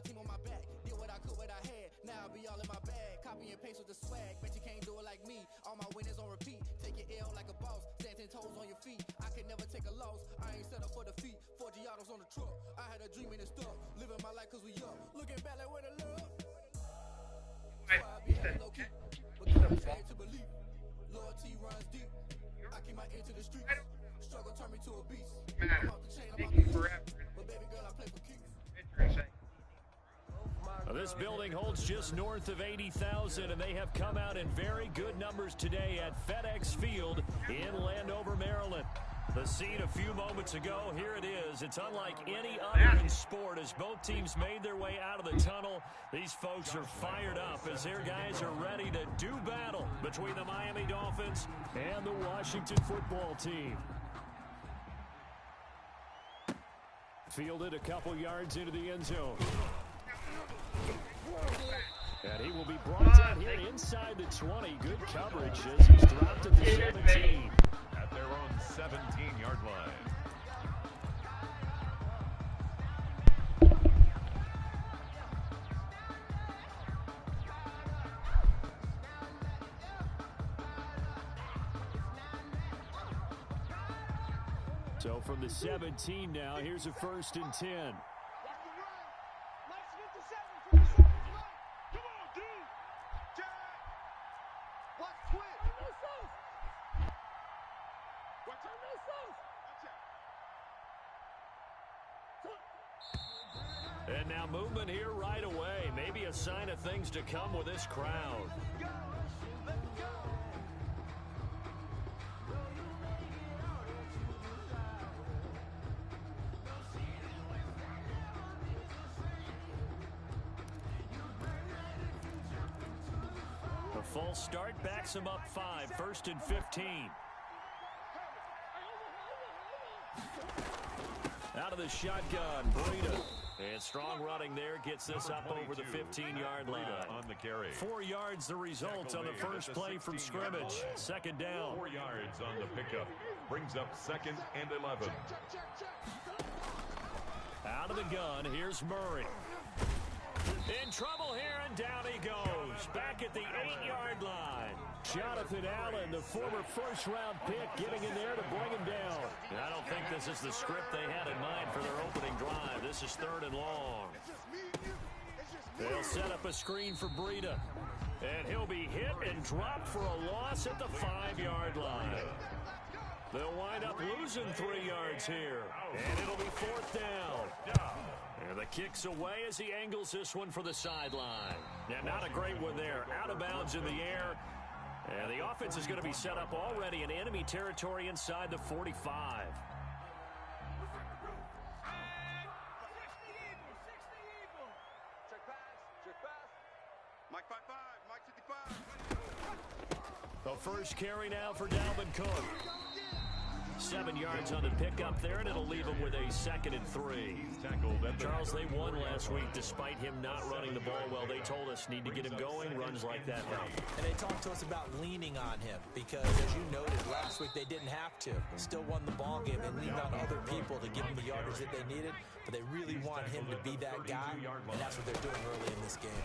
team on my back. Did what I could, what I had. Now I be all in my bag. Copy and paste with the swag. Bet you can't do it like me. All my winners on repeat. Take your L like a boss. Stand 10 toes on your feet. I can never take a loss. I ain't set up for defeat. 4 Giottos on the truck. I had a dream and it stuck. Living my life cause we up. Looking back like where the love. But God to believe. Loyalty runs deep. I keep my ear to the streets. Struggle turn me to a beast. I'm off the chain, I'm off the forever. But baby girl, I play for keeps. This building holds just north of 80,000, and they have come out in very good numbers today at FedEx Field in Landover, Maryland. The scene a few moments ago, here it is. It's unlike any other in sport as both teams made their way out of the tunnel. These folks are fired up as their guys are ready to do battle between the Miami Dolphins and the Washington football team. Fielded a couple yards into the end zone. And he will be brought down here inside the 20. Good coverage as he's dropped at the 17. At their own 17-yard line. So from the 17 now, here's a 1st and 10. And now movement here right away. Maybe a sign of things to come with this crowd. A false start backs him up 5, 1st and 15. Out of the shotgun, Breida. And strong running there gets this up over the 15-yard line. On the carry. 4 yards the result on the first play from scrimmage. 2nd down. 4 yards on the pickup. Brings up 2nd and 11. Out of the gun, here's Murray. In trouble here, and down he goes. Back at the 8-yard line. Jonathan Allen, the former first-round pick, getting in there to bring him down. And I don't think this is the script they had in mind for their opening drive. This is 3rd and long. They'll set up a screen for Breida. And he'll be hit and dropped for a loss at the 5-yard line. They'll wind up losing 3 yards here. And it'll be 4th down. And the kick's away as he angles this one for the sideline. Yeah, not a great one there. Out of bounds in the air. And the offense is going to be set up already in enemy territory inside the 45. The first carry now for Dalvin Cook. 7 yards on the pickup there, and it'll leave him with a 2nd and 3. Charles, they won last week despite him not running the ball well. They told us need to get him going. Runs like that help. And they talked to us about leaning on him because, as you noted, last week they didn't have to. Still won the ball game and leaned on other people to give him the yardage that they needed. But they really want him to be that guy, and that's what they're doing early in this game.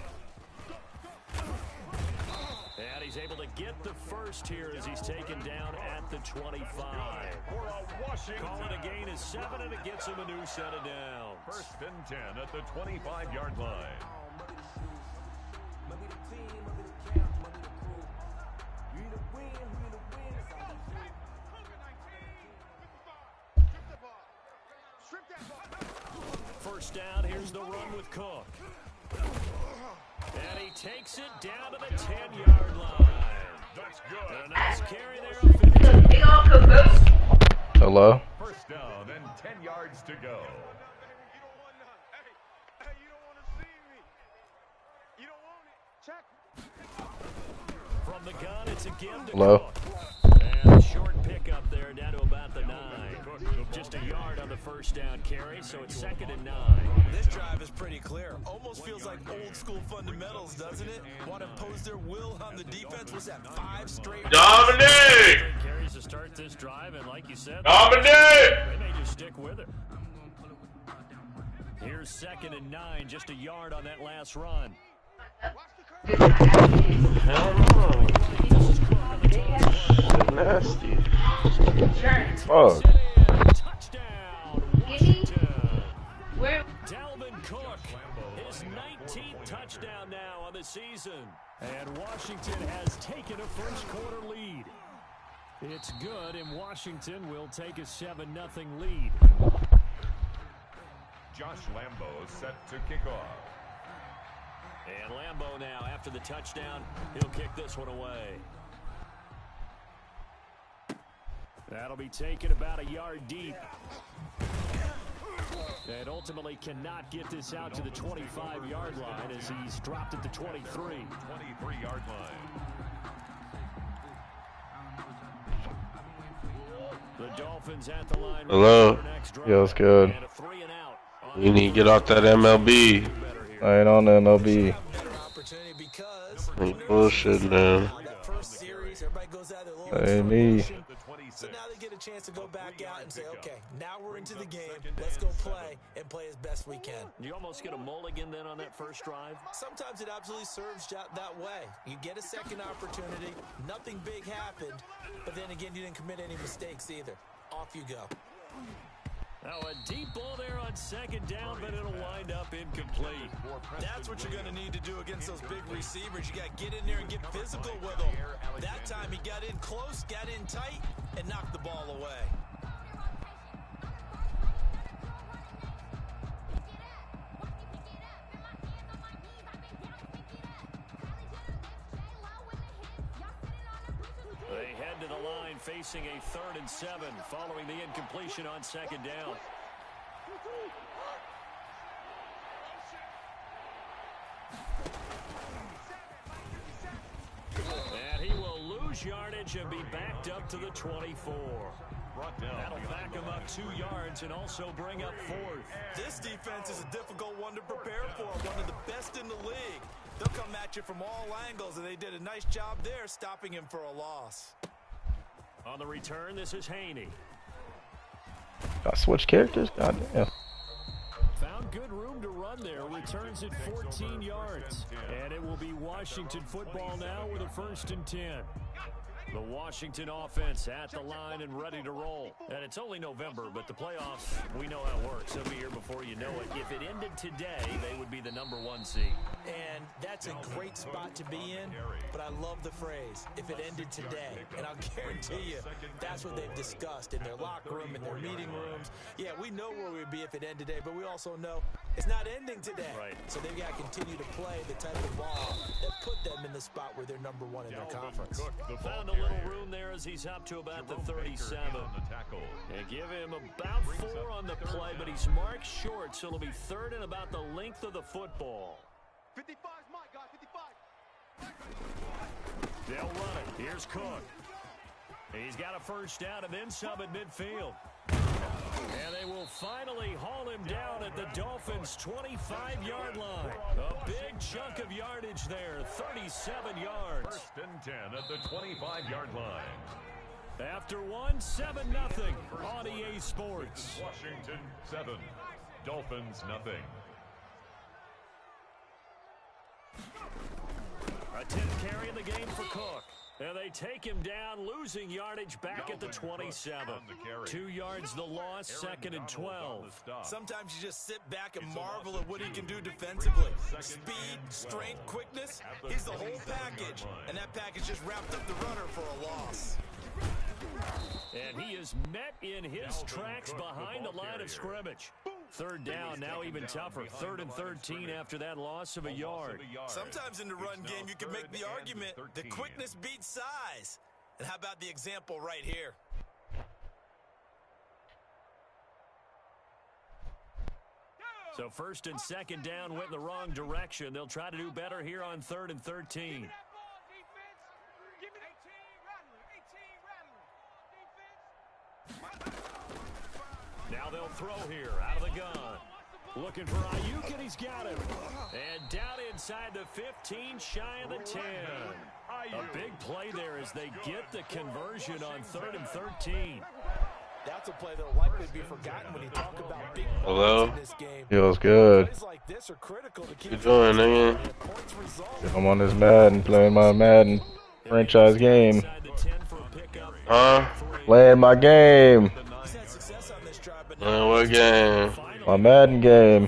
And he's able to get the first here as he's taken down at the 25. Call it a gain of 7, and it gets him a new set of downs. 1st and 10 at the 25-yard line. First down, here's the run with Cook. And he takes it down to the 10-yard line. That's good. And a nice carry there. Hello? First down and 10 yards to go. From the gun, it's a give to Hello? Cook. And a short pickup there down to about the 9. Just a yard on the first down carry, so it's 2nd and 9. This drive is pretty clear. Almost feels like old school fundamentals, doesn't it? Want to impose their will on the defense. Was that 5 straight? Dominic! Carries to start this drive, and like you said, Dominic! they may just stick with it. Here's Here's 2nd and 9, just a yard on that last run. Hell no. Shit nasty. Fuck. Touchdown, Washington. Dalvin Cook, his 19th touchdown now on the season. And Washington has taken a first-quarter lead. It's good, and Washington will take a 7-0 lead. Josh Lambo set to kick off. And Lambo now, after the touchdown, he'll kick this one away. That'll be taken about a yard deep. And ultimately cannot get this out to the 25-yard line as he's dropped at the 23. 23-yard line. The Dolphins at the line. Hello. Yeah, it's good. You need to get off that MLB. I ain't on the MLB. Ain't bullshit, man. That ain't me. So now they get a chance to go back out and say, okay, now we're into the game. Let's go play and play as best we can. You almost get a mulligan then on that first drive? Sometimes it absolutely serves that way. You get a second opportunity. Nothing big happened. But then again, you didn't commit any mistakes either. Off you go. Now a deep ball there on 2nd down, but it'll wind up incomplete. That's what you're going to need to do against those big receivers. You got to get in there and get physical with them. That time he got in close, got in tight, and knocked the ball away. They head to the line facing a 3rd and 7 following the incompletion on 2nd down. And he will lose yardage and be backed up to the 24. That'll back him up 2 yards and also bring up 4th. This defense is a difficult one to prepare for, one of the best in the league. They'll come at you from all angles, and they did a nice job there stopping him for a loss. On the return, this is Haney. I switch characters? God damn. Found good room to run there. Returns at 14 yards. And it will be Washington football now with a 1st and 10. The Washington offense at the line and ready to roll. And it's only November, but the playoffs, we know how it works. They'll be here before you know it. If it ended today, they would be the #1 seed. And that's a great spot to be in, but I love the phrase, if it ended today. And I'll guarantee you, that's what they've discussed in their locker room, in their meeting rooms. Yeah, we know where we'd be if it ended today, but we also know it's not ending today. Right. So they've got to continue to play the type of ball that put them in the spot where they're #1 in their conference. Found a little room there as he's up to about the 37. And give him about 4 on the play, but he's marked short, so it'll be 3rd and about the length of the football. 55 is my guy, 55. They'll run it. Here's Cook. He's got a 1st down and then some at midfield. And they will finally haul him down at the Dolphins' 25-yard line. A big chunk of yardage there, 37 yards. 1st and 10 at the 25-yard line. After one, 7-0 on EA Sports. Washington 7, Dolphins nothing. A 10th carry in the game for Cook. And they take him down, losing yardage back at the 27. 2 yards the loss, 2nd and 12. Sometimes you just sit back and marvel at what he can do defensively. Speed, strength, quickness, he's the whole package. And that package just wrapped up the runner for a loss. And he is met in his tracks behind the line of scrimmage. 3rd down, now even tougher. 3rd and 13 after that loss of a yard. Sometimes in the run game, you can make the argument that quickness beats size. And how about the example right here? So 1st and 2nd down went in the wrong direction. They'll try to do better here on 3rd and 13. Now they'll throw here, out of the gun. Looking for Ayuk, and he's got him. And down inside the 15, shy of the 10. A big play there as they get the conversion on 3rd and 13. That's a play that'll likely be forgotten when you talk about big Hello? in this game. Feels good. Plays like this are critical to keep What you doing, nigga? points result. I'm on this Madden, playing my Madden franchise game. Huh? Playing my game. He's had success on this drive, but What game? My Madden game.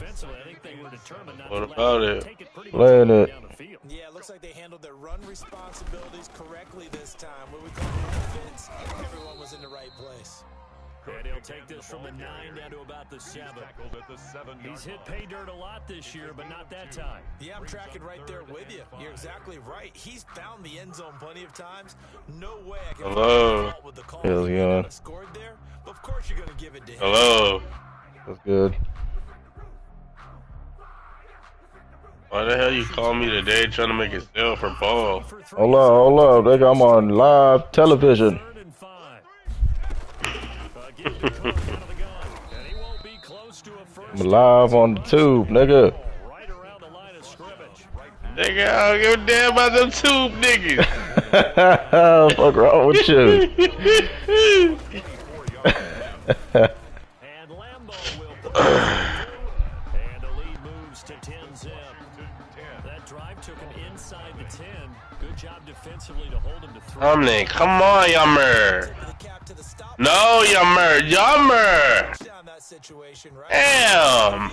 What about it? Playing it. yeah, it looks like they handled their run responsibilities correctly this time. Where we call it defense, everyone was in the right place. And he'll take this from the 9 down to about the 7. He's hit pay dirt a lot this year, but not that time. Yeah, I'm tracking right there with you. You're exactly right. He's found the end zone plenty of times. No way I can Hello? fault with the call. Feels He good. scored there. Of course you're going to give it to him. Hello? That's good. Why the hell you call me today trying to make a sale for ball? Hold up. Nigga, I'm on live television. 3rd and 5. Give the Cook out of the gun. And he won't be close to a first I'm live on the tube, nigga. right around the line of scrimmage. Nigga, I don't give a damn about them tube niggas. Fuck wrong with you? And Lambo will put it and the lead moves to 10-zip. That drive took him inside the 10. Good job defensively to hold him to 3. Omni, come on, Yummer. No, Yummer. Down that situation, right? Damn.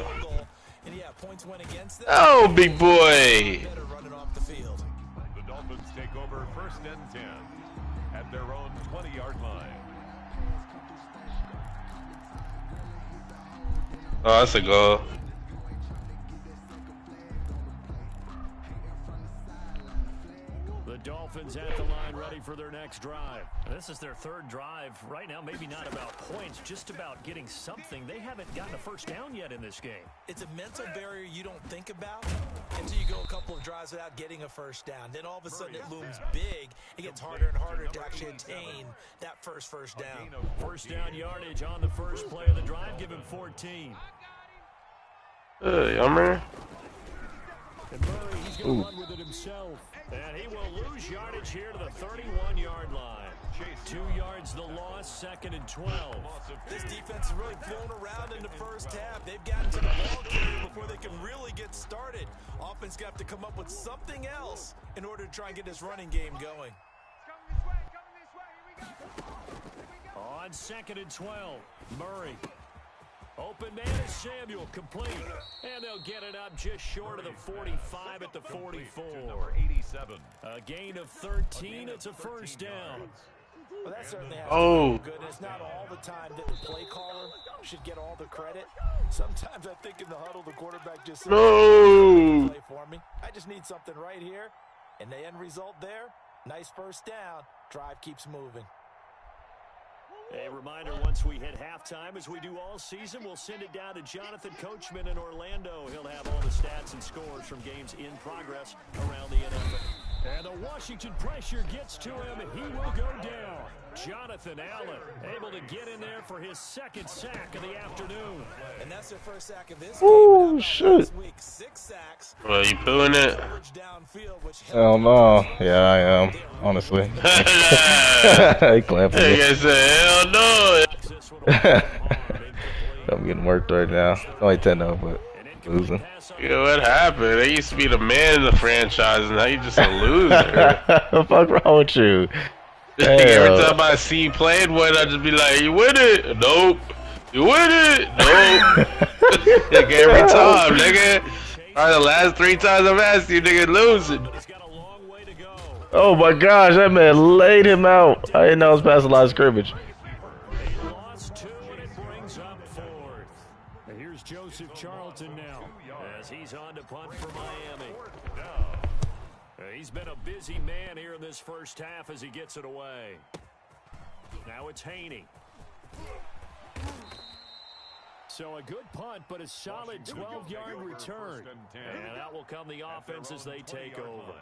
And yeah, points went against them. Oh, big boy. Better running off the field. The Dolphins take over 1st and 10 at their own 20-yard line. Oh, that's a goal. The Dolphins at the line ready for their next drive. This is their 3rd drive. Right now, maybe not about points, just about getting something. They haven't gotten a first down yet in this game. It's a mental barrier you don't think about until you go a couple of drives without getting a first down. Then all of a sudden it looms big. It gets harder and harder to actually attain that first down. First down yardage on the first play of the drive. Give him 14. Yummer. And Murray, he's going to run with it himself. And he will lose yardage here to the 31-yard line. 2 yards the loss, 2nd and 12. This defense has really flown around in the first half. They've gotten to the ball carrier before they can really get started. Offense got to come up with something else in order to try and get this running game going. On 2nd and 12, Murray. Open man is Samuel, complete. And they'll get it up just short of the 45 at the 44. Number 87. A gain of 13, it's a first down. Well, that certainly has Oh. to be good. And it's not all the time that the play caller should get all the credit. Sometimes I think in the huddle, the quarterback just says, No. play for me. I just need something right here. And the end result there, nice first down. Drive keeps moving. A reminder, once we hit halftime, as we do all season, we'll send it down to Jonathan Coachman in Orlando. He'll have all the stats and scores from games in progress around the NFL. And the Washington pressure gets to him. He will go down. Jonathan Allen able to get in there for his 2nd sack of the afternoon. And that's their first sack of this Oh, game. shit. Last week, 6 sacks. Well, you pulling it? Coverage downfield, which Hell no. Yeah, I am. Honestly. He clapping me. Nigga said, hell no. This one will be hard, incomplete. I'm getting worked right now. Only 10 though, but An incomplete losing. pass on Yeah, what happened? They used to be the man in the franchise, and now you just a loser. The fuck wrong with you? Every time I see you playing one, I just be like, you win it? Nope. You win it? Nope. Nigga, every time, nigga. Probably the last 3 times I've asked you, nigga, losing. He's got a long way to go. Oh my gosh, that man laid him out. I didn't know it was past the line of scrimmage. He lost 2, and it brings up 4th. And here's Joseph Charlton now, as he's on to punt for Miami. He's been a busy man here in this first half as he gets it away. Now it's Haney. So a good punt, but a solid 12-yard return. And out will come the offense as they take over.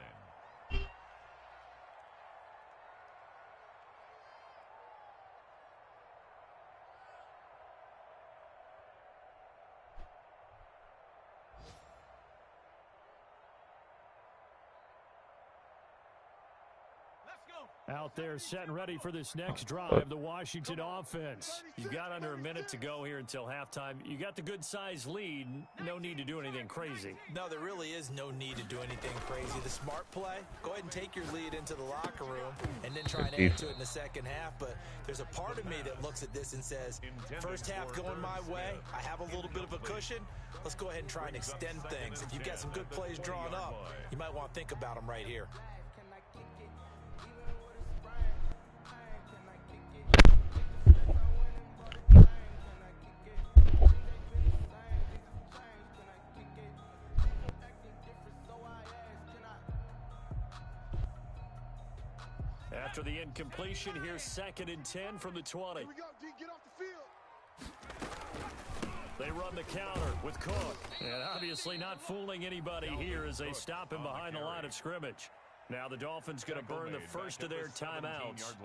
Out there set and ready for this next drive, the Washington offense. You've got under a minute to go here until halftime. You got the good-sized lead. No need to do anything crazy. No, there really is no need to do anything crazy. The smart play, go ahead and take your lead into the locker room and then try and add to it in the second half. But there's a part of me that looks at this and says, first half going my way, I have a little bit of a cushion. Let's go ahead and try and extend things. If you've got some good plays drawn up, you might want to think about them right here. After the incompletion, here's 2nd and 10 from the 20. Here we go, D, get off the field. They run the counter with Cook. And obviously not fooling anybody here as they stop him behind the line of scrimmage. Now the Dolphins going to burn the first of their timeouts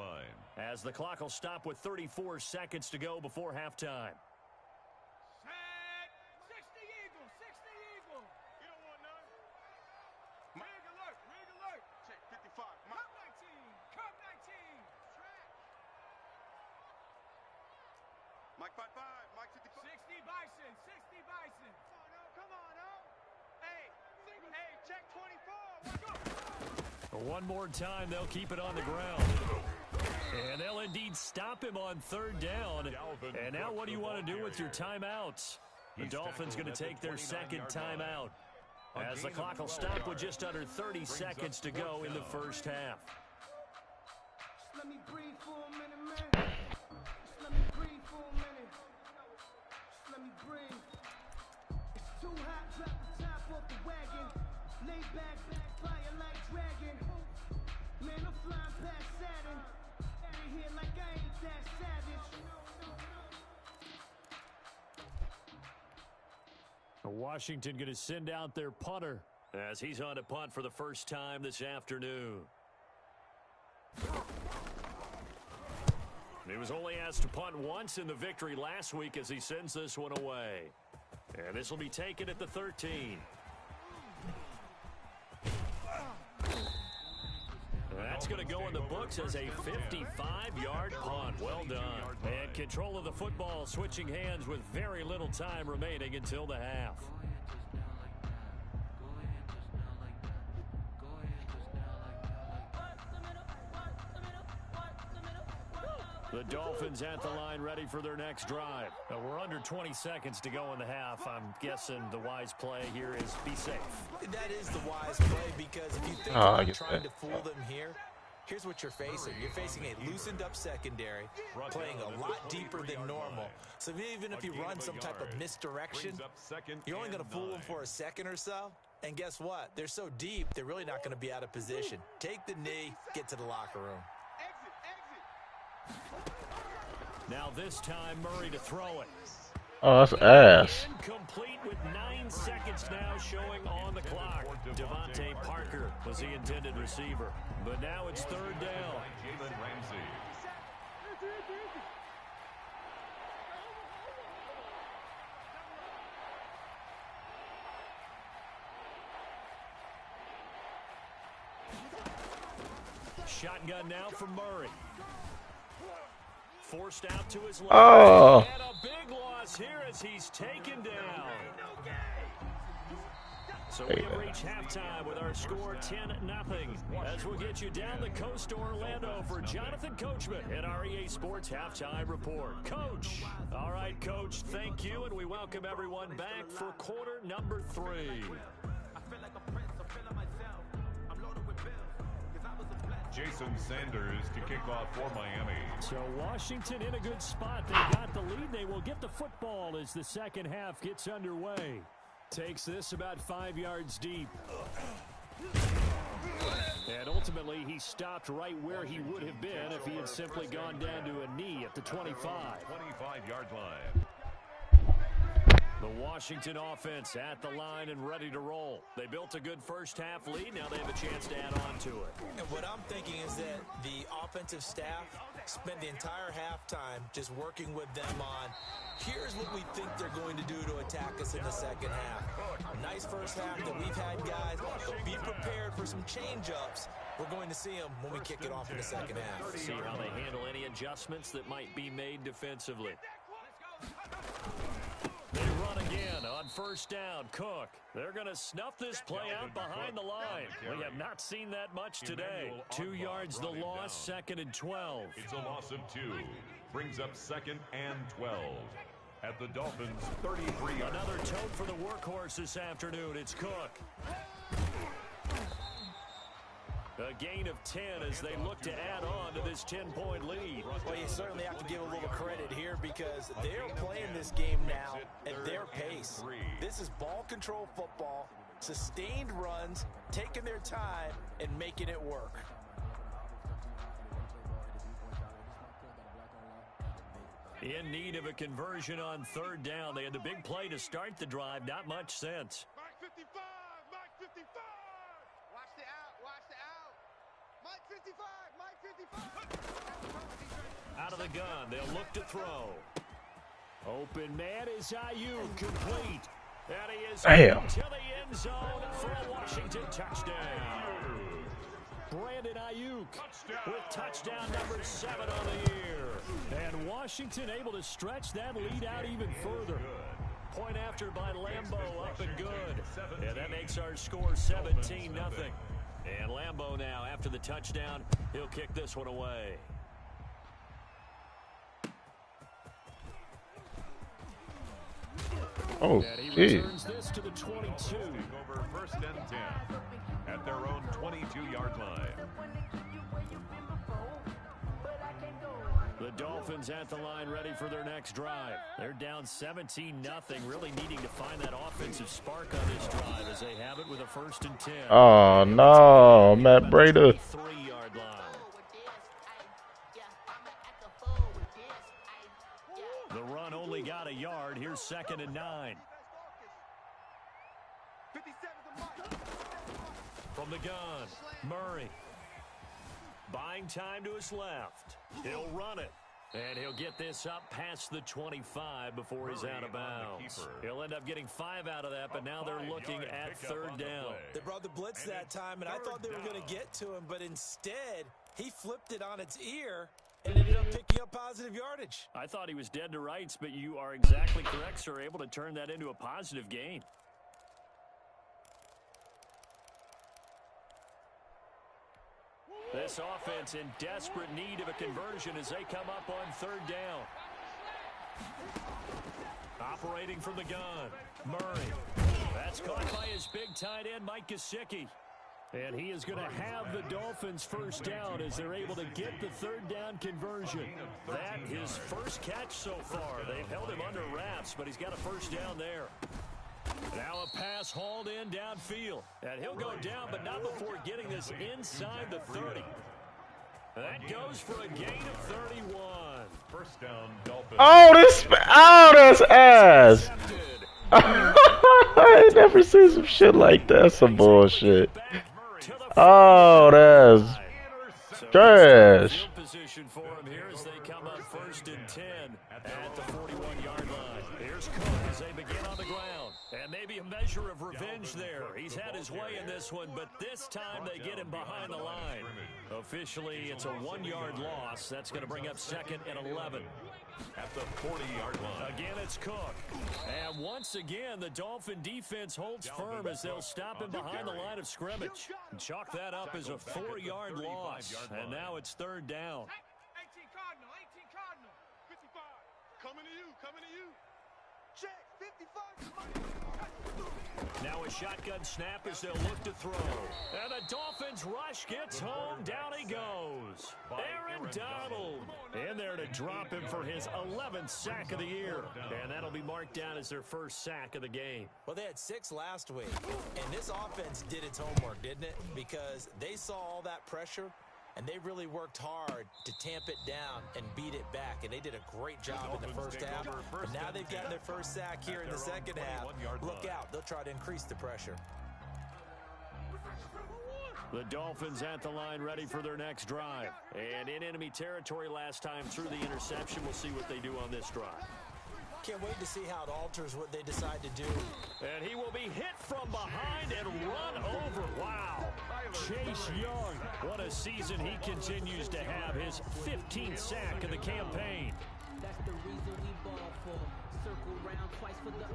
as the clock will stop with 34 seconds to go before halftime. Mike 5-5, Mike 55. 60 Bison, 60 Bison. Come on, Hey, check 24. One more time, they'll keep it on the ground. And they'll indeed stop him on 3rd down. And now what do you want to do with your timeouts? The Dolphins going to take their 2nd timeout as the clock will stop with just under 30 seconds to go in the first half. Let me breathe for a minute, man. Let me breathe for a minute. Let me breathe. It's too hot, drop the top off the wagon. Lay back, fire like dragon. Man, I'm flying past Saturn. Out of here like I ain't that savage. Washington going to send out their punter as he's on to punt for the first time this afternoon. He was only asked to punt once in the victory last week as he sends this one away. And this will be taken at the 13. That's going to go in the books as a 55-yard punt. Well done. And control of the football switching hands with very little time remaining until the half. The Dolphins at the line ready for their next drive. Now we're under 20 seconds to go in the half. I'm guessing the wise play here is be safe. That is the wise play because if you think about trying to fool them here, here's what you're facing. You're facing a loosened up secondary, playing a lot deeper than normal. So even if you run some type of misdirection, you're only going to fool them for a second or so. And guess what? They're so deep, they're really not going to be out of position. Take the knee, get to the locker room. Now this time Murray to throw it. Oh, that's ass. Incomplete with 9 seconds now showing on the clock. Devontae Parker was the intended receiver. But now it's 3rd down. Shotgun now from Murray. Forced out to his left. Oh. And a big loss here as he's taken down. So we have reached halftime with our score 10-0. As we'll get you down the coast to Orlando for Jonathan Coachman at our EA Sports Halftime Report. Coach. All right, Coach, thank you, and we welcome everyone back for quarter number 3. Jason Sanders to kick off for Miami. So Washington in a good spot. They got the lead. They will get the football as the second half gets underway. Takes this about 5 yards deep. And ultimately, he stopped right where he would have been if he had simply gone down to a knee at the 25. 25-yard line. The Washington offense at the line and ready to roll. They built a good first half lead. Now they have a chance to add on to it. And what I'm thinking is that the offensive staff spent the entire halftime just working with them on, here's what we think they're going to do to attack us in the second half. A nice first half that we've had, guys, but be prepared for some change-ups We're going to see him when we kick it off in the second half. See how they handle any adjustments that might be made defensively. They run again on first down. Cook. They're going to snuff this play out behind the line. We have not seen that much today. 2 yards the loss, 2nd and 12. It's a loss of 2. Brings up 2nd and 12. At the Dolphins' 33 yard. Another tote for the workhorse this afternoon. It's Cook. A gain of 10 as they look to add on to this 10-point lead. Well, you certainly have to give a little credit here because they're playing this game now at their pace. This is ball control football, sustained runs, taking their time, and making it work. In need of a conversion on 3rd down. They had the big play to start the drive. Not much sense. Mike 55, Mike 55. Watch the out, watch the out. Mike 55, Mike 55. Out of the gun, they'll look to throw. Open man is Ayuk, complete. And he is to the end zone for a Washington touchdown. Brandon Ayuk with touchdown number 7 on the year. And Washington able to stretch that lead out even further. Point after by Lambo, up and good. And that makes our score 17-0. And Lambo now, after the touchdown, he'll kick this one away. Oh, Returns this to the 22. Over 1st and 10 at their own 22-yard line. The Dolphins at the line ready for their next drive. They're down 17-0, really needing to find that offensive spark on this drive as they have it with a 1st and 10. Oh, no, Matt Breida. 3-yard line. The run only got a yard. Here's 2nd and 9. 57's the mark. From the gun, Murray. Buying time to his left. He'll run it. And he'll get this up past the 25 before he's out of bounds. He'll end up getting 5 out of that, but now they're looking at 3rd down. They brought the blitz that time, and I thought they were going to get to him, but instead, he flipped it on its ear and ended up picking up positive yardage. I thought he was dead to rights, but you are exactly correct, sir. Able to turn that into a positive gain. This offense in desperate need of a conversion as they come up on 3rd down. Operating from the gun, Murray. That's caught by his big tight end, Mike Gesicki. And he is going to have the Dolphins 1st down as they're able to get the 3rd down conversion. That his first catch so far. They've held him under wraps, but he's got a 1st down there. Now a pass hauled in downfield. And he'll go down, but not before getting this inside the 30. That goes for a gain of 31. 1st down, Dolphins. That's ass. I ain't never seen some shit like that. Some bullshit. Oh, that's trash. Position for him here as they come up 1st and 10 at the 41-yard line. Here's Cook as they begin on the ground. And maybe a measure of revenge there. He's had his way in this one, but this time they get him behind the line. Officially, it's a 1-yard loss. That's going to bring up 2nd and 11. At the 40-yard line. Again, it's Cook. And once again, the Dolphin defense holds firm as they'll stop him behind the line of scrimmage. Chalk that up as a 4-yard loss. And now it's 3rd down. 18 Cardinal, 18 Cardinal. 55. Coming to you, coming to you. Check, 55. Now a shotgun snap as they'll look to throw. And the Dolphins rush gets home. Down he goes. Aaron Donald in there to drop him for his 11th sack of the year. And that'll be marked down as their 1st sack of the game. Well, they had 6 last week, and this offense did its homework, didn't it? Because they saw all that pressure, and they really worked hard to tamp it down and beat it back, and they did a great job in the 1st half. But now they've gotten their 1st sack here in the 2nd half. Look out. They'll try to increase the pressure. The Dolphins at the line ready for their next drive. And in enemy territory last time through the interception. We'll see what they do on this drive. Can't wait to see how it alters what they decide to do. And he will be hit from behind and run over. Wow. Chase Young. What a season he continues to have. His 15th sack of the campaign.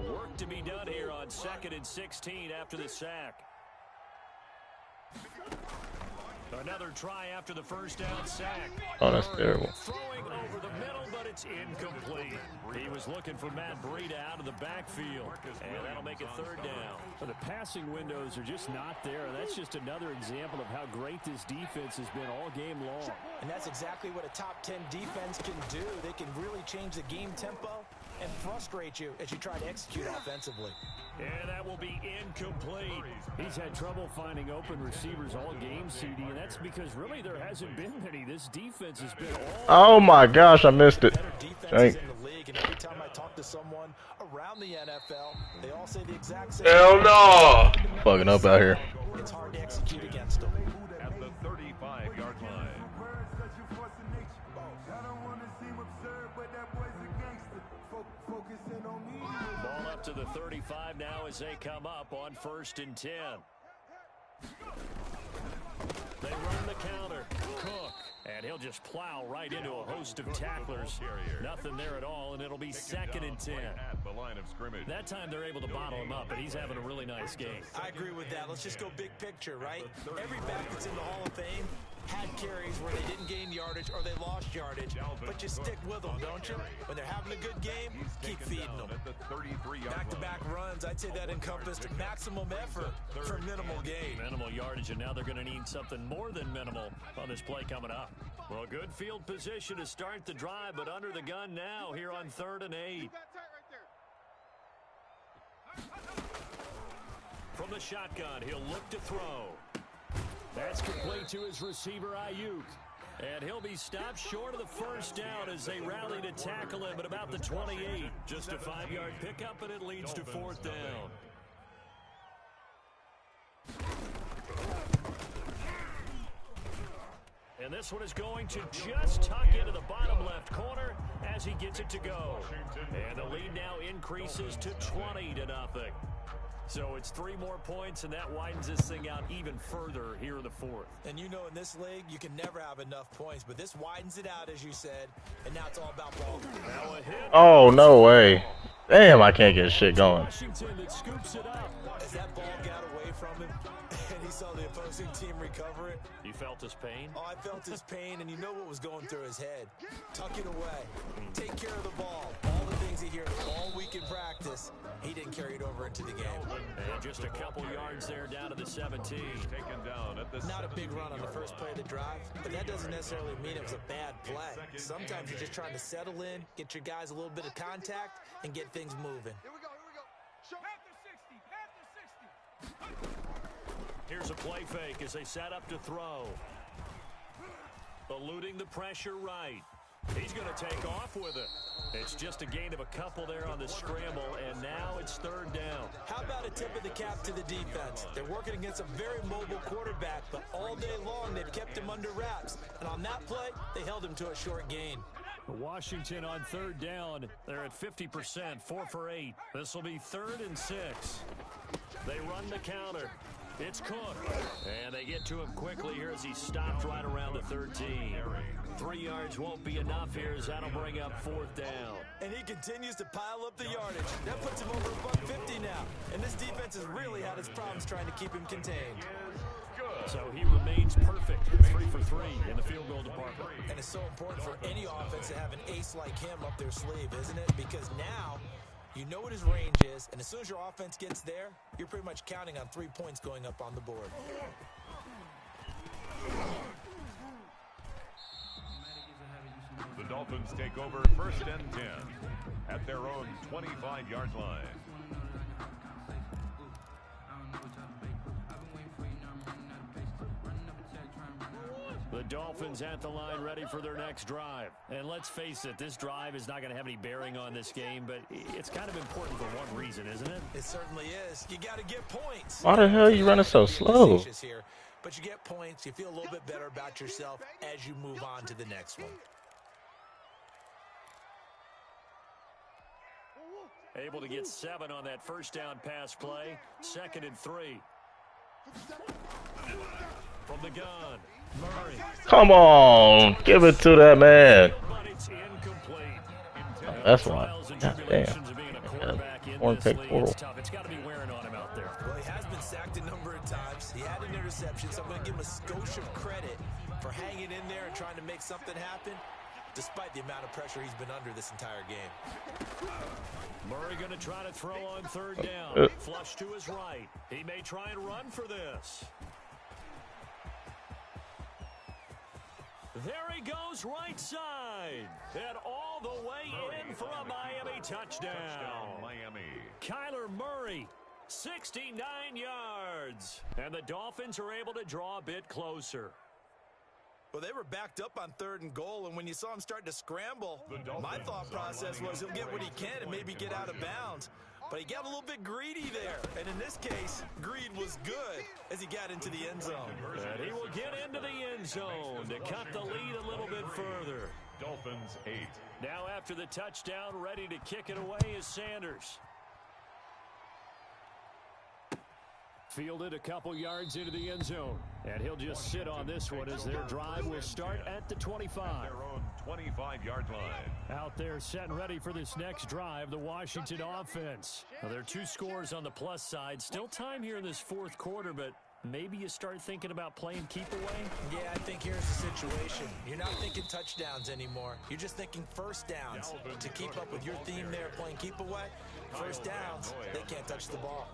Work to be done here on 2nd and 16 after the sack. Another try after the first down sack. Oh, that's terrible. Throwing over the middle, but it's incomplete. He was looking for Matt Breida out of the backfield, and that'll make it 3rd down. But the passing windows are just not there. That's just another example of how great this defense has been all game long. And that's exactly what a top 10 defense can do. They can really change the game tempo and frustrate you as you try to execute offensively. And that will be incomplete. He's had trouble finding open receivers all game, CD, and that's because really there hasn't been many. This defense has been all... Oh my gosh, I missed it. Better defenses in the league, and every time I talk to someone around the NFL, they all say the exact same. Hell no! Fucking up out here. It's hard to execute against them. At the 35-yard line. Ball up to the 35 now as they come up on 1st and 10. They run the counter. Cook. And he'll just plow right into a host of tacklers. Nothing there at all, and it'll be 2nd and 10. At the line of scrimmage. That time they're able to bottle him up, and he's having a really nice game. I agree with that. Let's just go big picture, right? Every back that's in the Hall of Fame had carries where they didn't gain yardage or they lost yardage, but you stick with them, don't you? When they're having a good game, keep feeding them. Back-to-back runs, I'd say that encompassed maximum effort for minimal gain. Minimal yardage, and now they're going to need something more than minimal on this play coming up. Well, good field position to start the drive, but under the gun now here on 3rd and 8. From the shotgun, he'll look to throw. That's complete to his receiver, Ayuk. And he'll be stopped short of the 1st down as they rally to tackle him at about the 28. Just a 5-yard pickup, and it leads to 4th down. And this one is going to just tuck into the bottom left corner as he gets it to go. And the lead now increases to 20-0. So it's 3 more points, and that widens this thing out even further here in the 4th. And you know in this league, you can never have enough points, but this widens it out, as you said, and now it's all about ball. Oh, no way. Damn, I can't get shit going. Washington that scoops it up. As that ball got away from him, and he saw the opposing team recover it. You felt his pain? Oh, I felt his pain, and you know what was going through his head. Tuck it away. Take care of the ball. All the things he hears all week in practice, he didn't carry it over into the game. And just a couple yards there down to the 17. Taken down at the Not a big run on the first play of the drive, but that doesn't necessarily mean it was a bad play. Sometimes you're just trying to settle in, get your guys a little bit of contact, and get things moving. Here we go. Show. Panther 60. Here's a play fake as they set up to throw. Eluding the pressure right. He's going to take off with it. It's just a gain of a couple there on the scramble, and now it's 3rd down. How about a tip of the cap to the defense? They're working against a very mobile quarterback, but all day long they've kept him under wraps. And on that play, they held him to a short gain. Washington on 3rd down. They're at 50%, 4 for 8. This will be 3rd and 6. They run the counter. It's Cook. And they get to him quickly here as he stopped right around the 13. 3 yards won't be enough here as that'll bring up 4th down. And he continues to pile up the yardage. That puts him over $150 now. And this defense has really had its problems trying to keep him contained. So he remains perfect, 3 for 3 in the field goal department. And it's so important for any offense to have an ace like him up their sleeve, isn't it? Because now you know what his range is, and as soon as your offense gets there, you're pretty much counting on 3 points going up on the board. The Dolphins take over 1st and 10 at their own 25-yard line. The Dolphins at the line ready for their next drive. And let's face it, this drive is not going to have any bearing on this game, but it's kind of important for one reason, isn't it? It certainly is. You got to get points. Why the hell are you running so slow? Here, but you get points. You feel a little bit better about yourself as you move on to the next one. Able to get 7 on that 1st down pass play. 2nd and 3. From the gun, Murray. Come on, give it to that man. But it's incomplete. That's why. Trials and God damn. tribulations of being a quarterback in One this pick league, total. it's tough. It's got to be wearing on him out there. Well, he has been sacked a number of times. He had an interception, so I'm going to give him a skosh of credit for hanging in there and trying to make something happen, despite the amount of pressure he's been under this entire game. Murray going to try to throw on third down. Flush to his right. He may try and run for this. There he goes right side. And all the way in for a Miami touchdown. Miami. Kyler Murray, 69 yards. And the Dolphins are able to draw a bit closer. Well, they were backed up on 3rd and goal, and when you saw him starting to scramble, my thought process was he'll get what he can and maybe get out of bounds. But he got a little bit greedy there. And in this case, greed was good as he got into the end zone. And he will get into the end zone to cut the lead a little bit further. Dolphins 8. Now after the touchdown, ready to kick it away is Sanders. Fielded a couple yards into the end zone. And he'll just sit on this one as their drive will start at the 25. Their own 25-yard line. Out there set and ready for this next drive, the Washington offense. Now, there are 2 scores on the plus side. Still time here in this 4th quarter, but maybe you start thinking about playing keep away? Yeah, I think here's the situation. You're not thinking touchdowns anymore. You're just thinking first downs. To keep up with your theme there, playing keep away, first downs, they can't touch the ball.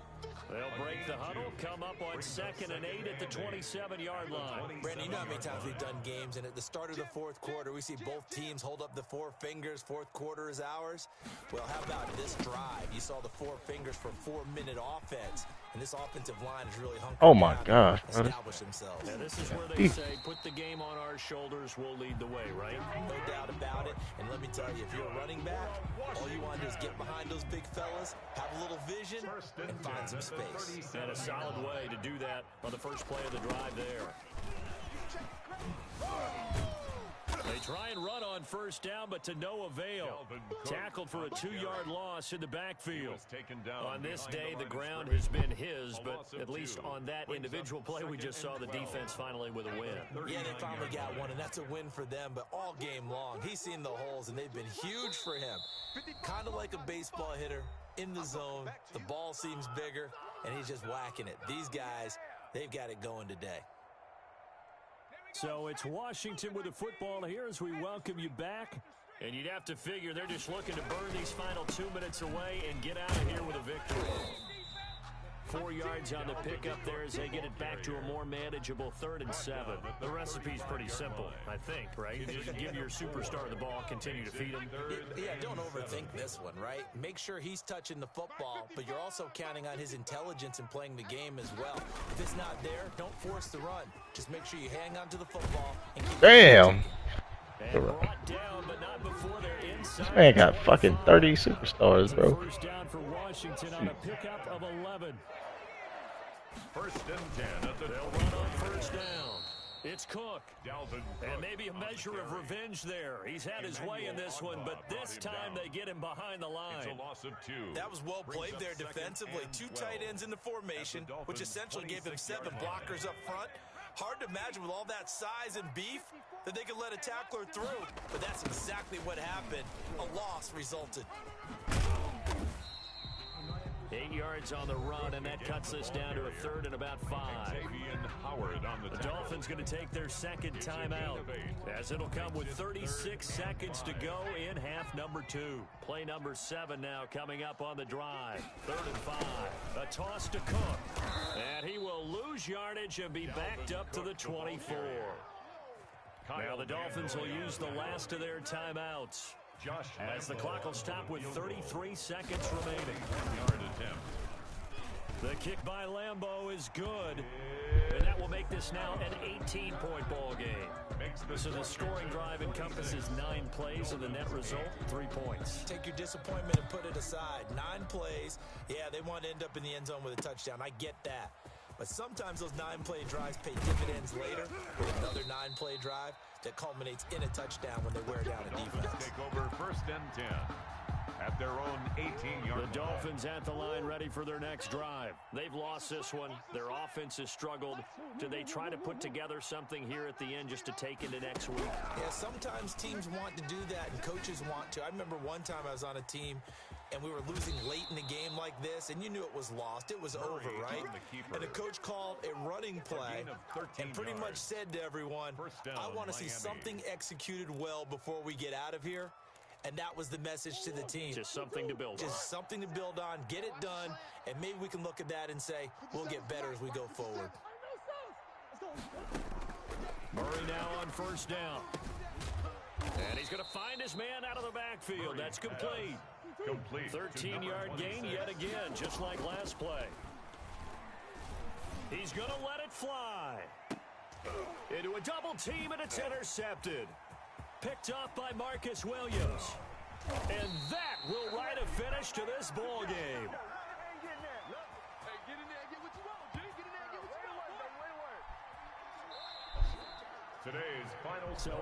They'll break the huddle, come up on 2nd and 8 at the 27-yard line. Brandon, you know how many times we've done games, and at the start of the 4th quarter, we see both teams hold up the 4 fingers, 4th quarter is ours. Well, how about this drive? You saw the 4 fingers for 4-minute offense, and this offensive line is really hunkered Oh my down gosh, to establish themselves. And this is where they say, put the game on our shoulders, we'll lead the way, right? No doubt about it. And let me tell you, if you're a running back, all you want to do is get behind those big fellas, have a little vision, and find some space. And a solid way to do that on the first play of the drive there. They try and run on first down, but to no avail. Tackled for a 2-yard loss in the backfield. On this day, the ground has been his, but at least on that individual play, we just saw the defense finally with a win. Yeah, they finally got one, and that's a win for them, but all game long, he's seen the holes, and they've been huge for him. Kind of like a baseball hitter in the zone. The ball seems bigger, and he's just whacking it. These guys, they've got it going today. So it's Washington with the football here as we welcome you back. And you'd have to figure they're just looking to burn these final 2 minutes away and get out of here with a victory. 4 yards on the pickup there as they get it back to a more manageable 3rd and 7. The recipe's pretty simple, I think, right? You just give your superstar the ball, continue to feed him. Yeah, don't overthink this one, right? Make sure he's touching the football, but you're also counting on his intelligence in playing the game as well. If it's not there, don't force the run. Just make sure you hang on to the football and keep Damn. And brought down, but not before they're inside. This man got fucking 30 superstars, bro. First down for Washington on a pickup of 11. 1st and 10 at the They'll run on first down. It's Cook. And maybe a measure of revenge there. He's had his way in this one, but this time they get him behind the line. It's a loss of 2. That was well played there defensively. 2 tight ends in the formation, which essentially gave them 7 blockers up front. Hard to imagine with all that size and beef that they could let a tackler through. But that's exactly what happened. A loss resulted. 8 yards on the run, and that cuts us down to a 3rd and about 5. The Dolphins going to take their 2nd timeout, as it'll come with 36 seconds to go in half number 2. Play number 7 now coming up on the drive. 3rd and 5. A toss to Cook, and he will lose yardage and be backed up to the 24. Now the Dolphins will use the last of their timeouts, as the clock will stop with 33 seconds remaining. The kick by Lambeau is good, and that will make this now an 18-point ball game. So the scoring drive encompasses 9 plays, and the net result, 3 points. Take your disappointment and put it aside. 9 plays. Yeah, they want to end up in the end zone with a touchdown. I get that. But sometimes those 9-play drives pay dividends later with another 9-play drive that culminates in a touchdown when they wear down a defense. Take over 1st and 10 at their own 18-yard line. The Dolphins at the line ready for their next drive. They've lost this one. Their offense has struggled. Do they try to put together something here at the end just to take into next week? Yeah, sometimes teams want to do that and coaches want to. I remember one time I was on a team and we were losing late in the game like this, and you knew it was lost. It was over, right? And the coach called a running play and pretty much said to everyone, I want to see something executed well before we get out of here. And that was the message to the team. Just something to build on. Just something to build on, get it done, and maybe we can look at that and say, we'll get better as we go forward. Murray now on first down. And he's going to find his man out of the backfield. That's complete. 13-yard gain yet again, just like last play. He's going to let it fly. Into a double team, and it's intercepted. Picked up by Marcus Williams. And that will write a finish to this ball game. Today's final